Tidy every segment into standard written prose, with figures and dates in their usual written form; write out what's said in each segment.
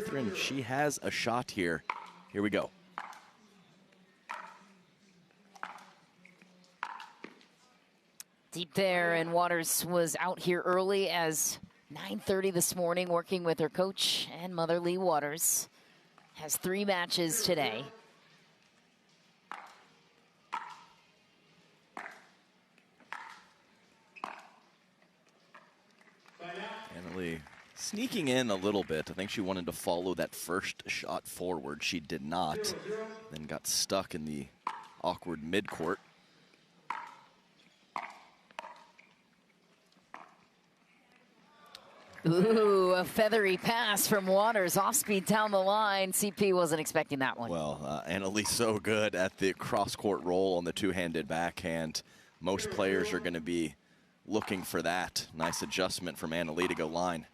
Catherine, she has a shot here. Here we go. Deep there, and Waters was out here early as 9:30 this morning working with her coach and mother, Leigh Waters. Has 3 matches today. Leigh sneaking in a little bit. I think she wanted to follow that first shot forward. She did not. Then got stuck in the awkward midcourt. Ooh, a feathery pass from Waters. Off speed down the line. CP wasn't expecting that one. Well, Leigh so good at the cross-court roll on the two-handed backhand. Most players are going to be looking for that. Nice adjustment from Leigh to go line.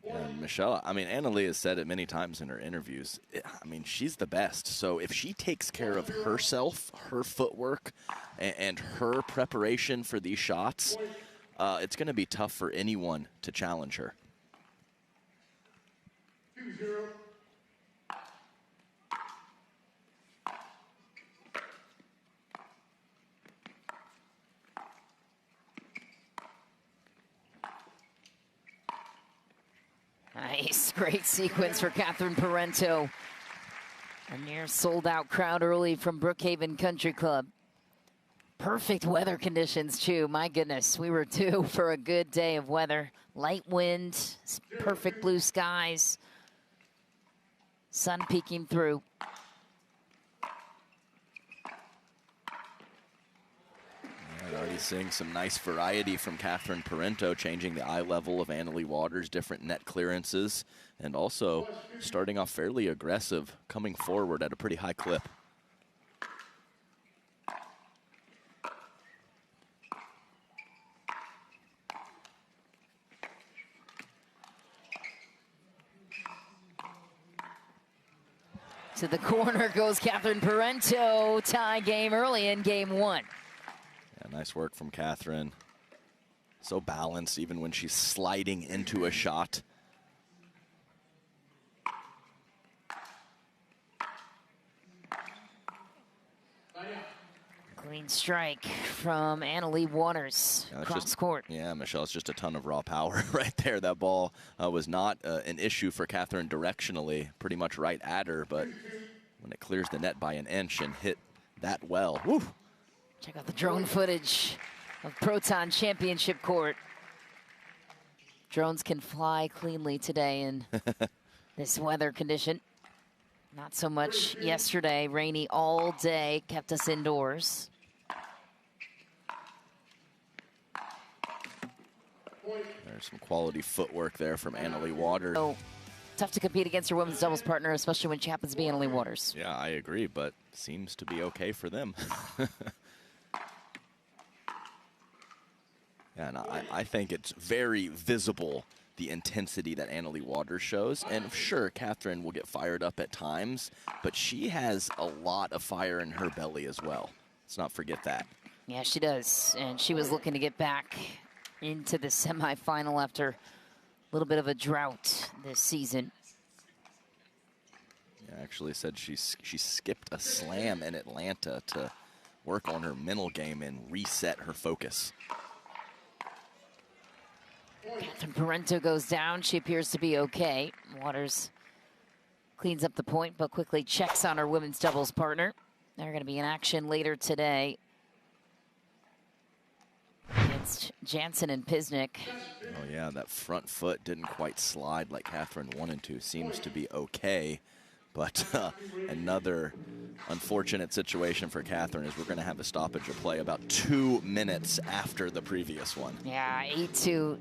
And Michelle, I mean, Leigh has said it many times in her interviews. I mean, she's the best. So if she takes care of herself, her footwork, and her preparation for these shots, it's going to be tough for anyone to challenge her. 2-0. Nice, great sequence for Catherine Parenteau. A near sold-out crowd early from Brookhaven Country Club. Perfect weather conditions, too. My goodness, we were due for a good day of weather. Light wind, perfect blue skies, sun peeking through. Already seeing some nice variety from Catherine Parenteau, changing the eye level of Leigh Waters, different net clearances, and also starting off fairly aggressive, coming forward at a pretty high clip. To the corner goes Catherine Parenteau. Tie game early in game 1. Yeah, nice work from Catherine. So balanced even when she's sliding into a shot. Clean strike from Leigh Waters, cross court. Yeah, Michelle, it's just a ton of raw power right there. That ball was not an issue for Catherine directionally, pretty much right at her, but when it clears the net by an inch and hit that well, woo. Check out the drone footage of Proton Championship Court. Drones can fly cleanly today in this weather condition. Not so much yesterday, rainy all day, kept us indoors. There's some quality footwork there from Leigh Waters. So tough to compete against your women's doubles partner, especially when she happens to be Leigh Waters. Yeah, I agree, but seems to be okay for them. And I think it's very visible, the intensity that Leigh Waters shows. And sure, Catherine will get fired up at times, but she has a lot of fire in her belly as well. Let's not forget that. Yeah, she does. And she was looking to get back into the semifinal after a little bit of a drought this season. Yeah, actually said she skipped a slam in Atlanta to work on her mental game and reset her focus. Catherine Parenteau goes down. She appears to be okay. Waters cleans up the point, but quickly checks on her women's doubles partner. They're going to be in action later today against Jansen and Pisnik. Oh yeah, that front foot didn't quite slide like Catherine wanted to. Seems to be okay, but another unfortunate situation for Catherine is we're going to have a stoppage of play about 2 minutes after the previous one. Yeah, 8-2.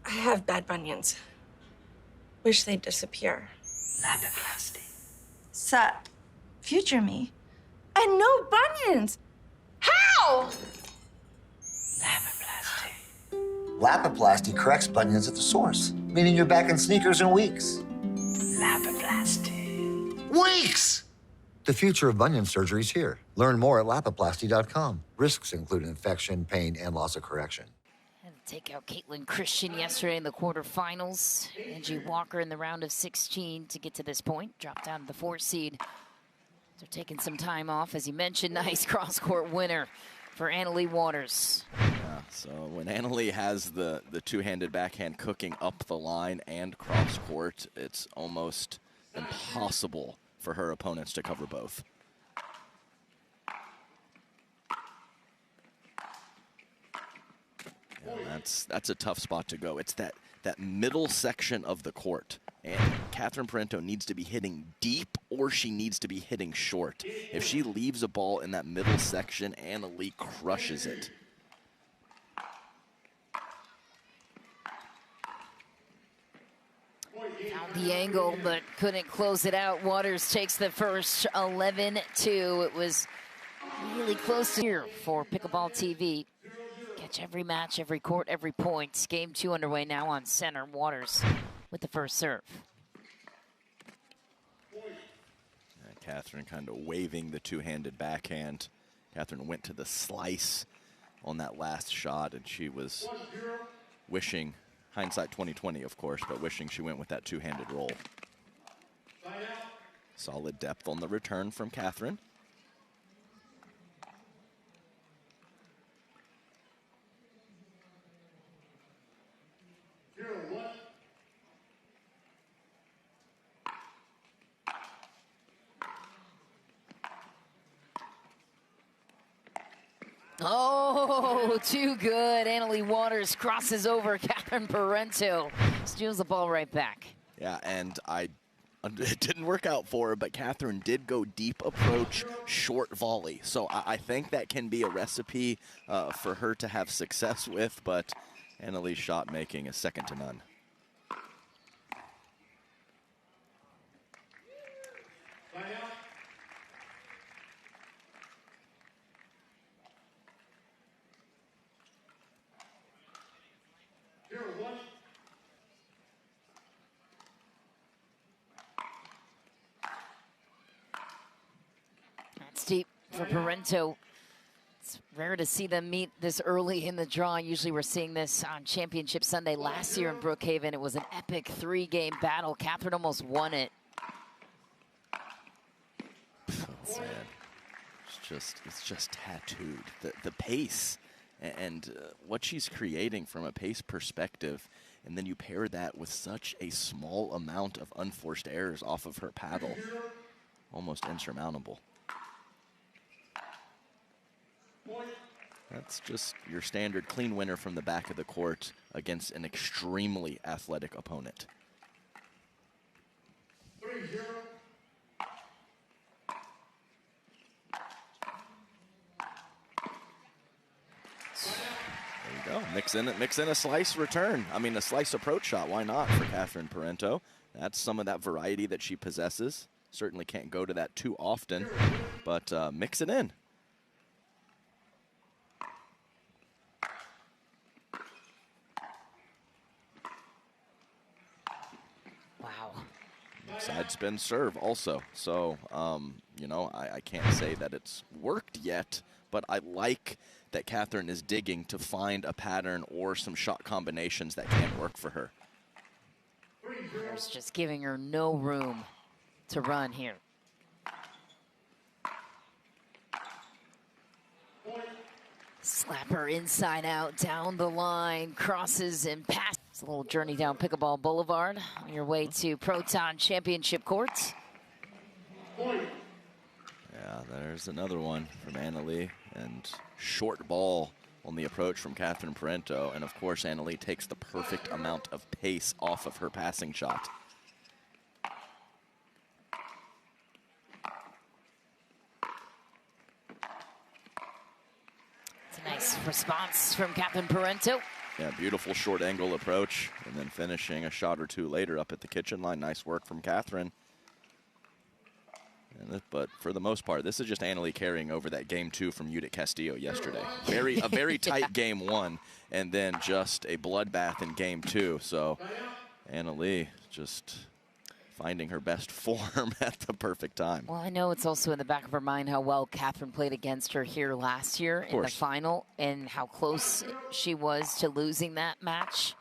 I have bad bunions. Wish they'd disappear. Lapiplasty. Sup? Future me? And no bunions! How? Lapiplasty. Lapiplasty corrects bunions at the source, meaning you're back in sneakers in weeks. Lapiplasty. Weeks! The future of bunion surgery is here. Learn more at lapiplasty.com. Risks include infection, pain, and loss of correction. take out Caitlin Christian yesterday in the quarterfinals. Angie Walker in the round of 16 to get to this point. Dropped down to the 4th seed. So taking some time off. As you mentioned, nice cross-court winner for Annalie Waters. Yeah, so when Annalie has the two-handed backhand cooking up the line and cross-court, it's almost impossible for her opponents to cover both. Yeah, that's a tough spot to go. It's that middle section of the court. And Catherine Parenteau needs to be hitting deep or she needs to be hitting short. If she leaves a ball in that middle section, Annalie crushes it. Found the angle, but couldn't close it out. Waters takes the first 11-2. It was really close here for Pickleball TV. Catch every match, every court, every point. Game 2 underway now on center. Waters with the first serve. Catherine kind of waving the two-handed backhand. Catherine went to the slice on that last shot, and she was wishing, hindsight 2020, of course, but wishing she went with that two-handed roll. Solid depth on the return from Catherine. Oh, too good. Annalie Waters crosses over Catherine Parenteau. Steals the ball right back. Yeah, and it didn't work out for her, but Catherine did go deep approach, short volley. So I think that can be a recipe for her to have success with, but Annalie's shot making is second to none. That's deep for Parenteau. It's rare to see them meet this early in the draw. Usually we're seeing this on Championship Sunday. Last year in Brookhaven, it was an epic 3-game battle. Catherine almost won it. Oh, man. It's just tattooed. The pace and what she's creating from a pace perspective, and then you pair that with such a small amount of unforced errors off of her paddle. Almost insurmountable. That's just your standard clean winner from the back of the court against an extremely athletic opponent. 3-0. There you go. Mix in a slice return. I mean, a slice approach shot. Why not for Catherine Parenteau? That's some of that variety that she possesses. Certainly can't go to that too often, but mix it in. Wow. Side spin serve also. So, you know, I can't say that it's worked yet, but I like that Catherine is digging to find a pattern or some shot combinations that can work for her. There's just giving her no room to run here. Slap her inside out, down the line, crosses and passes. It's a little journey down Pickleball Boulevard on your way to Proton Championship Courts. Yeah, there's another one from Annalie, and short ball on the approach from Catherine Parenteau. And of course, Annalie takes the perfect amount of pace off of her passing shot. It's a nice response from Catherine Parenteau. Yeah, beautiful short angle approach, and then finishing a shot or two later up at the kitchen line. Nice work from Catherine. But for the most part, this is just Annalie carrying over that game 2 from Judith Castillo yesterday. A very tight game 1, and then just a bloodbath in game 2. So Annalie just finding her best form at the perfect time. Well, I know it's also in the back of her mind how well Catherine played against her here last year in the final and how close she was to losing that match.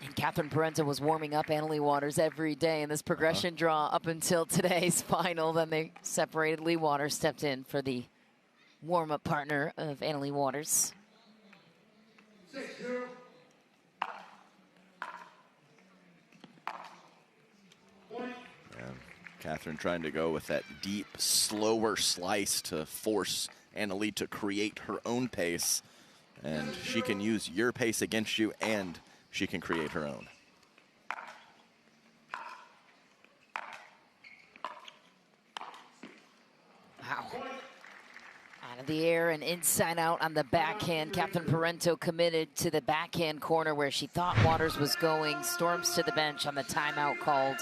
And Catherine Parenteau was warming up Leigh Waters every day in this progression draw up until today's final. Then they separated. Leigh Waters stepped in for the warm-up partner of Leigh Waters. Catherine trying to go with that deep, slower slice to force Leigh to create her own pace. And she can use your pace against you, and she can create her own. Wow. Out of the air and inside out on the backhand. Catherine Parenteau committed to the backhand corner where she thought Waters was going. Storms to the bench on the timeout called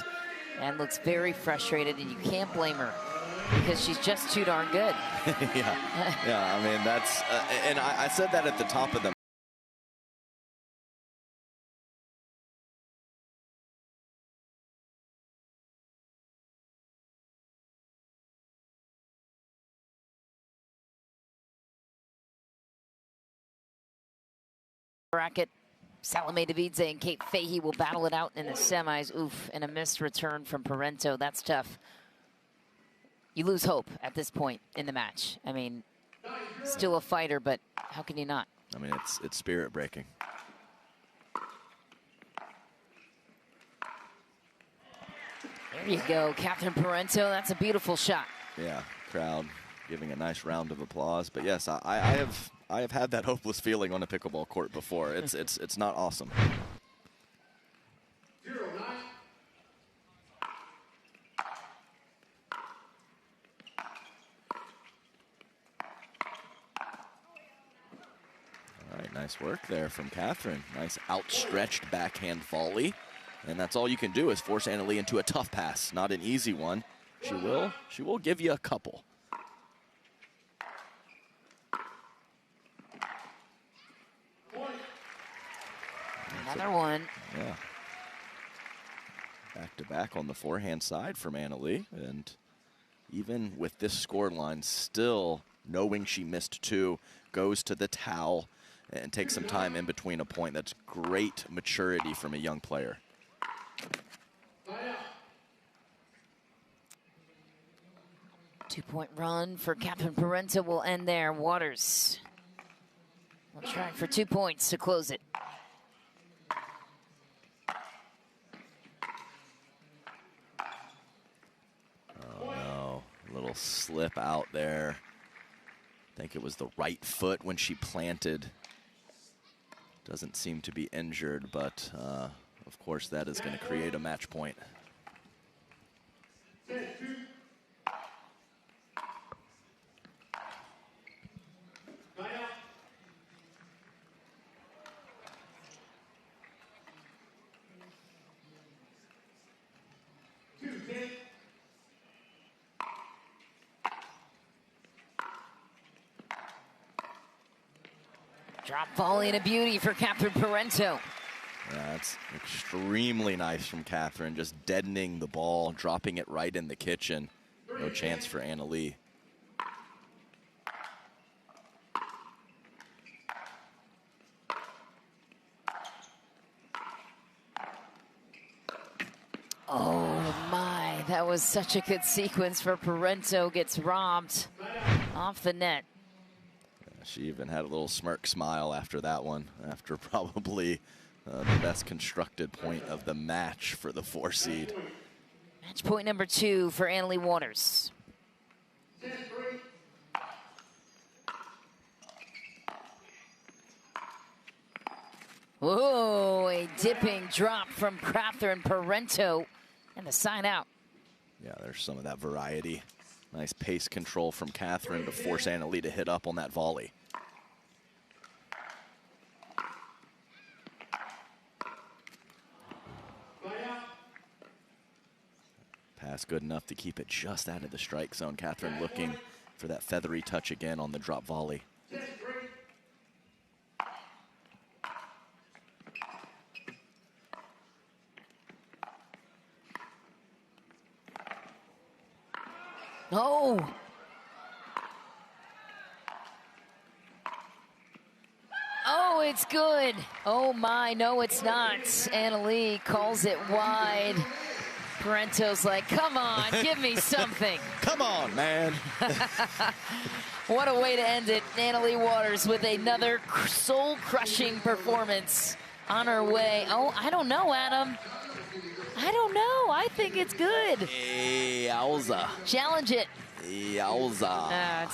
and looks very frustrated, and you can't blame her because she's just too darn good. Yeah, I mean, that's, and I said that at the top of the bracket. Salome Davidze and Kate Fahey will battle it out in the semis. Oof, and a missed return from Parenteau. That's tough. You lose hope at this point in the match. I mean, still a fighter, but how can you not? I mean, it's spirit breaking. There you go, Catherine Parenteau. That's a beautiful shot. Yeah, crowd giving a nice round of applause. But yes, I have had that hopeless feeling on a pickleball court before. It's not awesome. All right, nice work there from Catherine. Nice outstretched backhand volley. And that's all you can do is force Leigh into a tough pass. Not an easy one. She will give you a couple. Another one. Yeah. Back to back on the forehand side from Leigh. And even with this score line, still knowing she missed two, goes to the towel and takes some time in between a point. That's great maturity from a young player. Two-point run for Catherine Parenteau will end there. Waters will try for 2 points to close it. Oh no, little slip out there. I think it was the right foot when she planted. Doesn't seem to be injured, but of course that is going to create a match point. Drop volley and a beauty for Catherine Parenteau. That's extremely nice from Catherine, just deadening the ball, dropping it right in the kitchen. No chance for Leigh. Oh my, that was such a good sequence for Parenteau. Gets robbed off the net. She even had a little smirk smile after that one, after probably the best constructed point of the match for the 4 seed. Match point number 2 for Leigh Waters. Whoa, a dipping drop from Catherine Parenteau and the sign out. Yeah, there's some of that variety. Nice pace control from Catherine to force Leigh to hit up on that volley. Pass good enough to keep it just out of the strike zone. Catherine looking for that feathery touch again on the drop volley. Oh. Oh, it's good. Oh my, no it's not. Leigh calls it wide. Parenteau's like, come on, give me something. Come on, man. What a way to end it. Leigh Waters with another soul-crushing performance on her way. Oh, I don't know, Adam. I don't know. I think it's good. Yowza. Challenge it. Yowza.